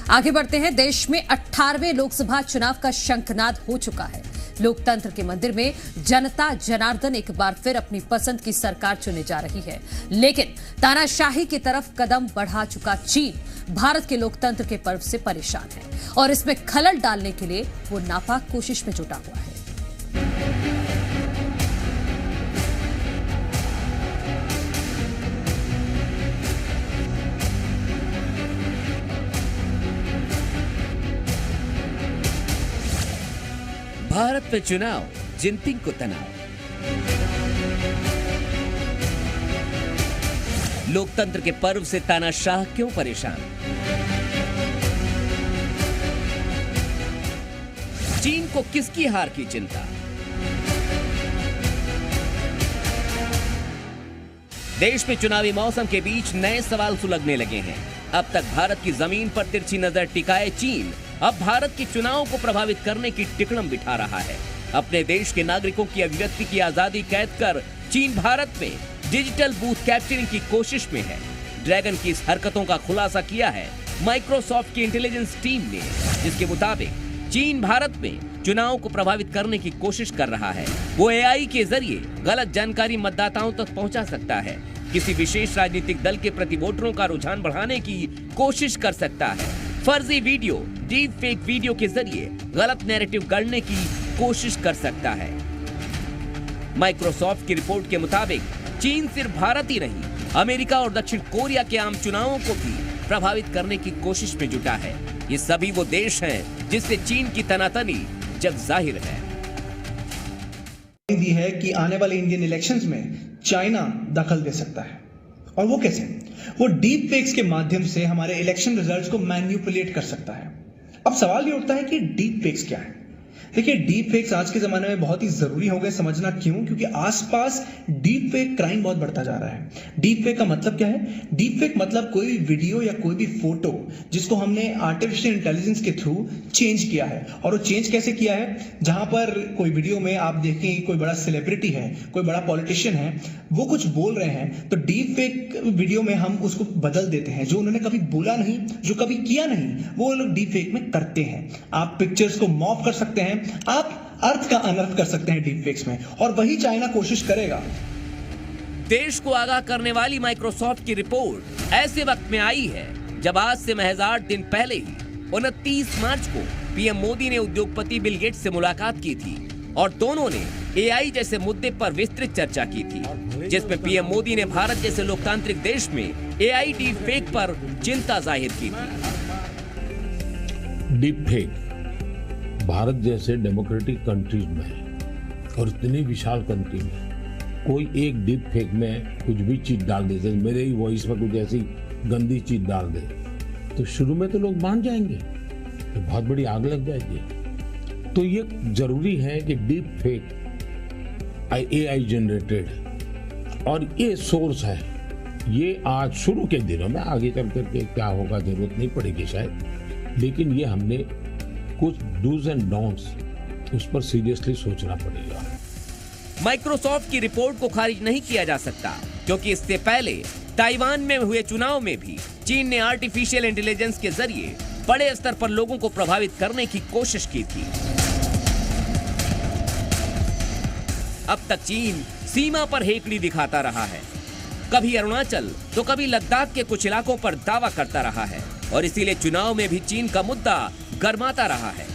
आगे बढ़ते हैं। देश में 18वें लोकसभा चुनाव का शंखनाद हो चुका है। लोकतंत्र के मंदिर में जनता जनार्दन एक बार फिर अपनी पसंद की सरकार चुनने जा रही है, लेकिन तानाशाही की तरफ कदम बढ़ा चुका चीन भारत के लोकतंत्र के पर्व से परेशान है और इसमें खलल डालने के लिए वो नापाक कोशिश में जुटा हुआ है। भारत में चुनाव, जिनपिंग को तनाव। लोकतंत्र के पर्व से तानाशाह क्यों परेशान? चीन को किसकी हार की चिंता? देश में चुनावी मौसम के बीच नए सवाल सुलगने लगे हैं। अब तक भारत की जमीन पर तिरछी नजर टिकाए चीन अब भारत के चुनावों को प्रभावित करने की टिकड़म बिठा रहा है। अपने देश के नागरिकों की अभिव्यक्ति की आजादी कैद कर चीन भारत में डिजिटल बूथ कैप्चरिंग की कोशिश में है। ड्रैगन की इस हरकतों का खुलासा किया है माइक्रोसॉफ्ट की इंटेलिजेंस टीम ने, जिसके मुताबिक चीन भारत में चुनाव को प्रभावित करने की कोशिश कर रहा है। वो एआई के जरिए गलत जानकारी मतदाताओं तक पहुंचा सकता है, किसी विशेष राजनीतिक दल के प्रति वोटरों का रुझान बढ़ाने की कोशिश कर सकता है, फर्जी वीडियो, डीप फेक वीडियो के जरिए गलत नैरेटिव गढ़ने की कोशिश कर सकता है। माइक्रोसॉफ्ट की रिपोर्ट के मुताबिक चीन सिर्फ भारत ही नहीं, अमेरिका और दक्षिण कोरिया के आम चुनावों को भी प्रभावित करने की कोशिश में जुटा है। ये सभी वो देश हैं जिससे चीन की तनातनी जग जाहिर है। दी है कि आने वाले इंडियन इलेक्शंस में चाइना दखल दे सकता है, और वो कैसे? वो डीप फेक्स के माध्यम से हमारे इलेक्शन रिजल्ट्स को मैनिपुलेट कर सकता है। अब सवाल ये उठता है कि डीप फेक्स क्या है? देखिए, डीप फेक्स आज के जमाने में बहुत ही जरूरी हो गए समझना। क्यों? क्योंकि आसपास डीप फेक क्राइम बहुत बढ़ता जा रहा है। डीप फेक का मतलब क्या है? डीप फेक मतलब कोई भी वीडियो या कोई भी फोटो जिसको हमने आर्टिफिशियल इंटेलिजेंस के थ्रू चेंज किया है। और वो चेंज कैसे किया है? जहां पर कोई वीडियो में आप देखें कोई बड़ा सेलिब्रिटी है, कोई बड़ा पॉलिटिशियन है, वो कुछ बोल रहे हैं, तो डीप फेक वीडियो में हम उसको बदल देते हैं। जो उन्होंने कभी बोला नहीं, जो कभी किया नहीं, वो लोग डीप फेक में करते हैं। आप पिक्चर्स को मॉर्फ कर सकते हैं, आप अर्थ का अनर्थ कर सकते हैं डीप फेक्स में, और वही चाइना कोशिश करेगा। देश को आगाह करने वाली माइक्रोसॉफ्ट की रिपोर्ट ऐसे वक्त में आई है जब आज से महज 8 दिन पहले ही 29 मार्च को पीएम मोदी ने उद्योगपति बिल गेट्स से मुलाकात की थी और दोनों ने एआई जैसे मुद्दे पर विस्तृत चर्चा की थी, जिसमें पीएम मोदी ने भारत जैसे लोकतांत्रिक देश में एआई डीप फेक पर चिंता जाहिर की थी। डीप फेक भारत जैसे डेमोक्रेटिक कंट्रीज में और इतनी विशाल कंट्री में कोई एक डीप फेक में कुछ भी चीज डाल दे, जैसे मेरे ही वॉइस में कुछ ऐसी गंदी चीज डाल दे, तो शुरू में तो लोग मान जाएंगे, तो बहुत बड़ी आग लग जाएगी। तो ये जरूरी है कि डीप फेक एआई जनरेटेड और ये सोर्स है, ये आज शुरू के दिनों में, आगे चल करके क्या होगा जरूरत नहीं पड़ेगी शायद, लेकिन ये हमने कुछ डूज एंड डोंट्स उस पर सीरियसली सोचना पड़ेगा। माइक्रोसॉफ्ट की रिपोर्ट को खारिज नहीं किया जा सकता, क्योंकि इससे पहले ताइवान में हुए चुनाव में भी चीन ने आर्टिफिशियल इंटेलिजेंस के जरिए बड़े स्तर पर लोगों को प्रभावित करने की कोशिश की थी। अब तक चीन सीमा पर हेकड़ी दिखाता रहा है, कभी अरुणाचल तो कभी लद्दाख के कुछ इलाकों पर दावा करता रहा है, और इसीलिए चुनाव में भी चीन का मुद्दा गरमाता रहा है।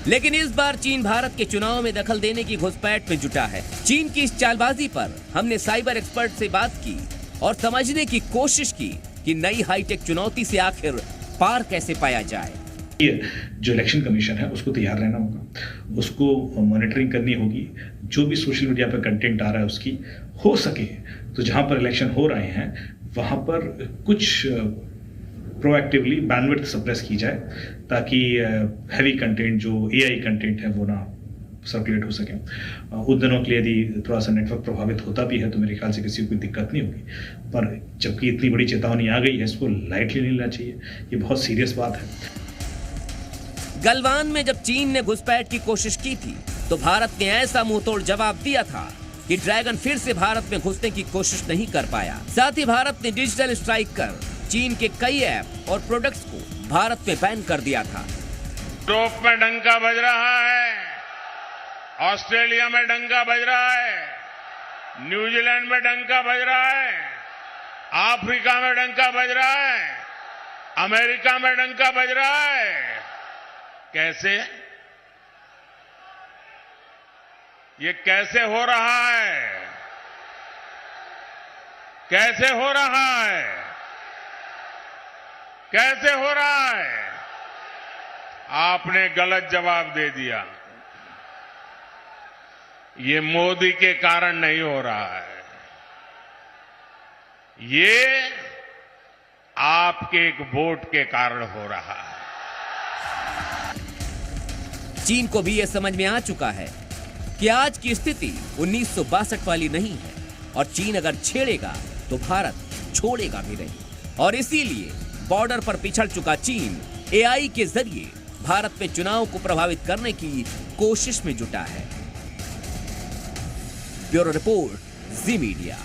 लेकिन इस बार चीन भारत के चुनाव में दखल देने की घुसपैठ में जुटा है। चीन की इस चालबाजी पर हमने साइबर एक्सपर्ट से बात की और समझने की कोशिश की कि नई हाईटेक चुनौती से आखिर पार कैसे पाया जाए। जो इलेक्शन कमीशन है उसको तैयार रहना होगा, उसको मॉनिटरिंग करनी होगी, जो भी सोशल मीडिया पर कंटेंट आ रहा है उसकी हो सके तो जहां पर इलेक्शन हो रहे हैं वहां पर कुछ प्रोएक्टिवली बैंडविड्थ सप्रेस की जाए, ताकि हैवी कंटेंट जो एआई कंटेंट है वो ना सर्कुलेट हो सके। उन दिनों के लिए यदि थोड़ा सा नेटवर्क प्रभावित होता भी है तो मेरे ख्याल से किसी को कोई दिक्कत नहीं होगी, पर जबकि इतनी बड़ी चेतावनी आ गई है इसको लाइटली नहीं लेना चाहिए, ये बहुत सीरियस बात है। गलवान में जब चीन ने घुसपैठ की कोशिश की थी तो भारत ने ऐसा मुंहतोड़ जवाब दिया था कि ड्रैगन फिर से भारत में घुसने की कोशिश नहीं कर पाया। साथ ही भारत ने डिजिटल स्ट्राइक कर चीन के कई ऐप और प्रोडक्ट्स को भारत में बैन कर दिया था। यूरोप में डंका बज रहा है, ऑस्ट्रेलिया में डंका बज रहा है, न्यूजीलैंड में डंका बज रहा है, अफ्रीका में डंका बज रहा है, अमेरिका में डंका बज रहा है। कैसे? ये कैसे हो रहा है? कैसे हो रहा है? कैसे हो रहा है? आपने गलत जवाब दे दिया। ये मोदी के कारण नहीं हो रहा है, ये आपके एक वोट के कारण हो रहा है। चीन को भी यह समझ में आ चुका है कि आज की स्थिति 1962 वाली नहीं है और चीन अगर छेड़ेगा तो भारत छोड़ेगा भी नहीं। और इसीलिए बॉर्डर पर पिछड़ चुका चीन एआई के जरिए भारत में चुनाव को प्रभावित करने की कोशिश में जुटा है। ब्यूरो रिपोर्ट, जी मीडिया।